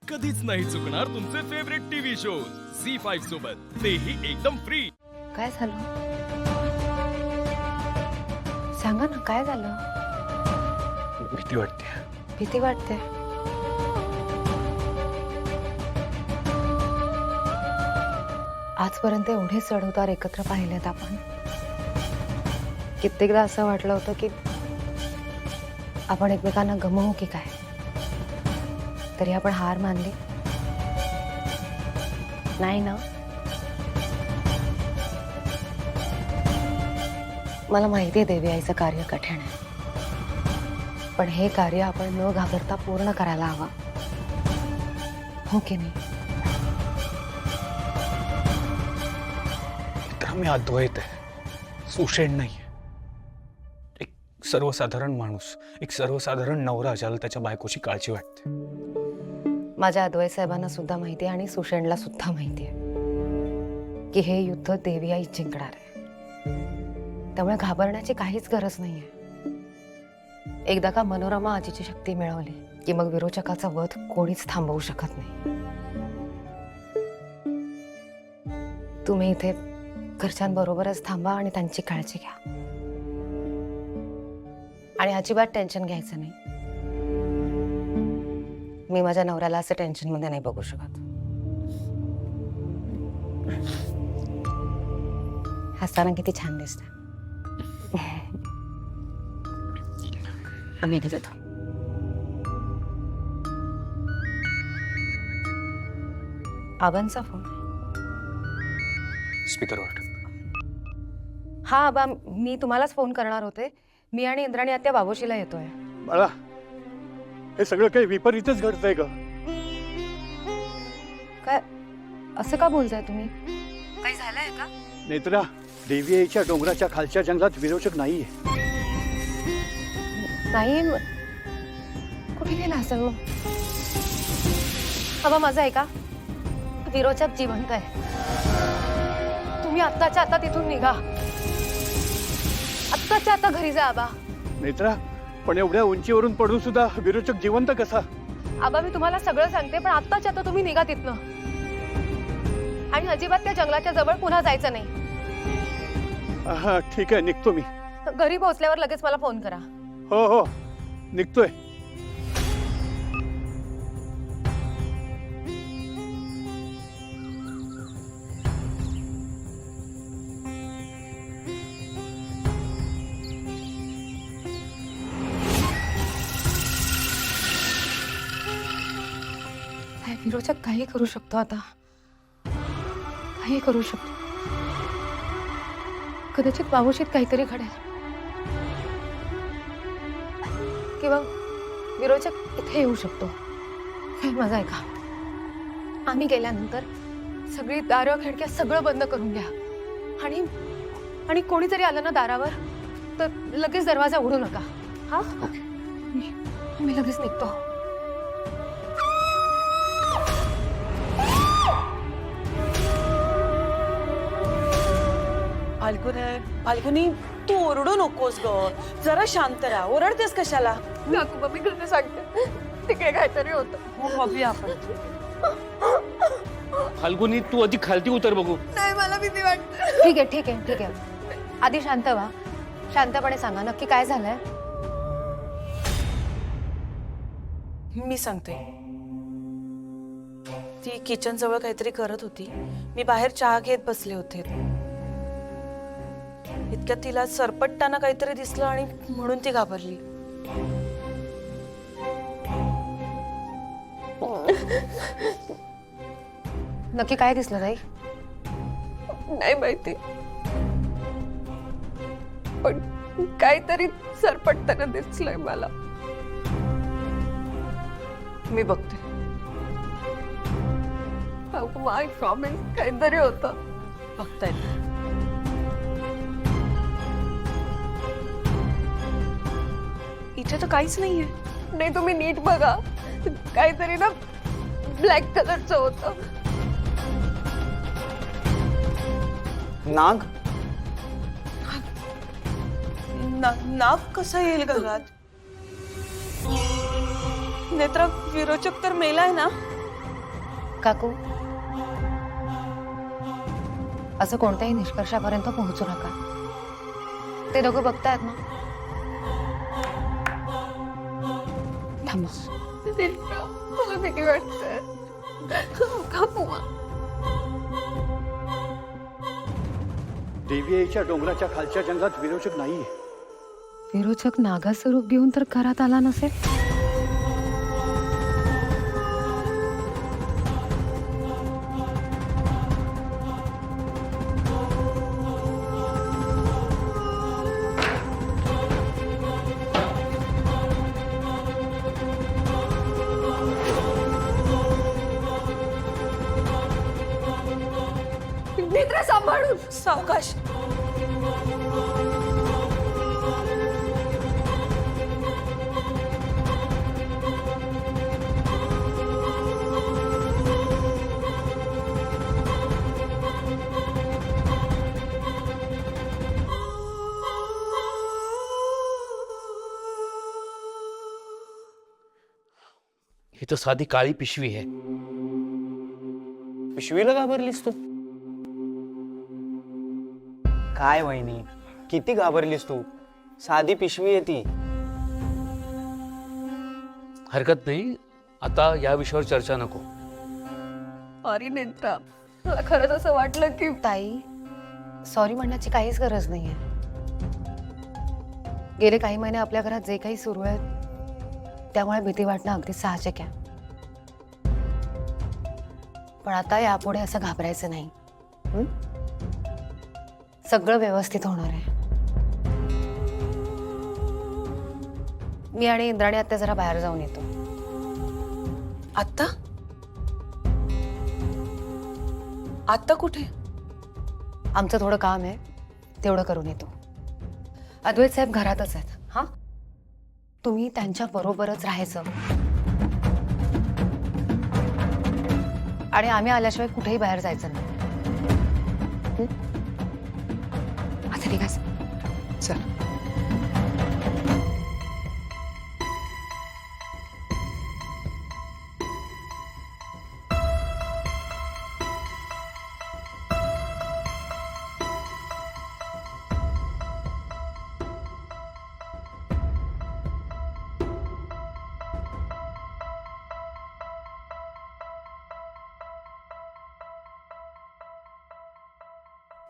कधीच नाही चुकणार तुमचे फेवरेट टीव्ही शोज झी5 सोबत, तेही एकदम फ्री। काय झालं? सांगा ना, काय झालं? भीती वाटते। भीती वाटते? आजपर्यंत एवढे चढउतार एकत्र पाहिलेत आपण। कित्येकदा असं वाटलं होतं की आपण एकमेकांना गमावू की काय, तरी आपण हार मानली नाही ना। मला माहिती आहे देवी आईचं कार्य कठीण आहे, पण हे कार्य आपण न घाबरता पूर्ण करायला हवं, हो की नाही? तर मी अद्वैत आहे, सुषेण नाही। एक सर्वसाधारण माणूस, एक सर्वसाधारण नवरा ज्याला त्याच्या बायकोची काळजी वाटते। माझ्या अद्वैत साहेबांना सुद्धा माहिती आहे आणि सुषेणला सुद्धा माहिती आहे की हे युद्ध देवी आई जिंकणार आहे, त्यामुळे घाबरण्याची काहीच गरज नाहीये। एकदा का मनोरमा आजीची शक्ती मिळवली की मग विरोचकाचा वध कोणीच थांबवू शकत नाही। तुम्ही इथे घरच्यांबरोबरच थांबा आणि त्यांची काळजी घ्या, आणि अजिबात टेन्शन घ्यायचं नाही। मी माझ्या नवऱ्याला असं टेन्शन मध्ये नाही बघू शकत। हसताना किती छान दिसत। आम्ही जातो। आबांचा फोन। स्पीकरवर। हा आबा, मी तुम्हालाच फोन करणार होते। मी आणि इंद्राणी आत्या बाबोशीला येतोय। बाळा, हे सगळं काही विपरीतच घडतंय ग। काय असं का बोलताय तुम्ही? काही झालंय का? नेत्रा, देवी आईच्या डोंगराच्या खालच्या जंगलात विरोचक नाहीये। नाही, कुठे गेला असेल मग? आबा माझं ऐका, विरोचक जिवंत आहे। तुम्ही आत्ताच्या आता तिथून निघा, आत्ताच्या आता घरी जा आबा। नेत्रा, पण एवढ्या उंचीवरून पडून सुद्धा विरोचक जिवंत कसा? आबा मी तुम्हाला सगळं सांगते, पण आत्ताच्या आता तुम्ही निघा तिथनं, आणि अजिबात त्या जंगलाच्या जवळ पुन्हा जायचं नाही। हा ठीक आहे, निघतो मी। घरी पोहोचल्यावर लगेच मला फोन करा। हो हो, निघतोय। विरोचक काही करू शकतो, आता काही करू शकतो। कदाचित बाबूशीत काहीतरी घडेल, किंवा विरोचक इथे येऊ शकतो। काय माझं ऐका, आम्ही गेल्यानंतर सगळी दारं खिडक्या सगळं बंद करून घ्या, आणि कोणी जरी आलं ना दारावर तर लगेच दरवाजा उघडू नका। हा, मी लगेच निघतो। फाल्गुनी, तू ओरडू नकोस ग, जरा शांत राहा। ओरडतेस कशाला? नाकूबा, मी खरं सांगते, तिकडे काहीतरी होतं। हो, बघूया आपण। फाल्गुनी, तू आधी खालती उतर बघू। नाही, मला भीती वाटते। ठीक आहे ठीक आहे ठीक आहे, आधी शांत व्हा, शांतपणे सांगा नक्की काय झालंय। मी सांगते। ती किचन जवळ काहीतरी करत होती, मी बाहेर चहा घेत बसले होते। इतक्यात तिला सरपटताना काहीतरी दिसलं आणि म्हणून ती घाबरली। नक्की काय दिसलं ताई? नाही माहिती, पण काहीतरी सरपटताना दिसलंय मला। मी बघते। माय प्रॉमिस, काहीतरी होतं। बघतायत। इथे तर काहीच नाहीये। नाही, तुम्ही नीट बघा, काहीतरी ना ब्लॅक कलरचं होतं। नाग? नाग कसं येईल घरात? नेत्रा, विरोचक तर मेलाय ना? काकू, असं कोणत्याही निष्कर्षापर्यंत पोहोचू नका. ते दोघं बघतायत ना. थांबा. मला भीती वाटते. काकू, देवीच्या डोंगराच्या खालच्या जंगलात विरोचक नाहीये. विरोचक नागा स्वरूप घेऊन तर घरात आला नसेल. नेत्र सांभाळून. सावकाश. ही तर साधी काळी पिशवी आहे. पिशवीला घाबरलीस तू? काय वहिनी, किती घाबरलीस तू? साधी पिशवी आहे ती. हरकत नाही, आता या विषयावर चर्चा नको. सॉरी नेत्रा, मला खरंच असं वाटलं की ताई, सॉरी म्हणण्याची काहीच गरज नाहीये. गेले काही महिने आपल्या घरात जे काही सुरू आहे त्यामुळे भीती वाटणं अगदी साहजिक आहे. पण आता यापुढे असं घाबरायचं नाही. हं? सगळं व्यवस्थित होणार आहे. मी आणि इंद्राणी आता जरा बाहेर जाऊन येतो. आत्ता आत्ता कुठे? आमचं थोडं काम आहे, तेवढं करून येतो. अद्वैत साहेब घरातच आहेत. हा, तुम्ही त्यांच्या बरोबरच राहायचं आणि आम्ही आल्याशिवाय कुठेही बाहेर जायचं नाही. आता निघायचं. चल.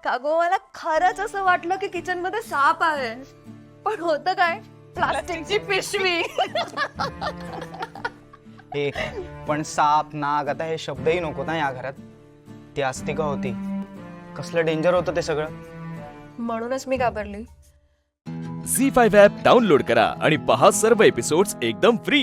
कागो, मला खरंच असं वाटलं की किचन मध्ये साप आहे, पण होतं काय, प्लास्टिकची पिशवी. हे पण साप, नाग, आता हे शब्दही नको ना या घरात. ती आस्तिका होती, कसलं डेंजर होतं ते सगळं. म्हणूनच मी घाबरली. झी 5 ॲप डाउनलोड करा आणि पहा सर्व एपिसोड्स एकदम फ्री.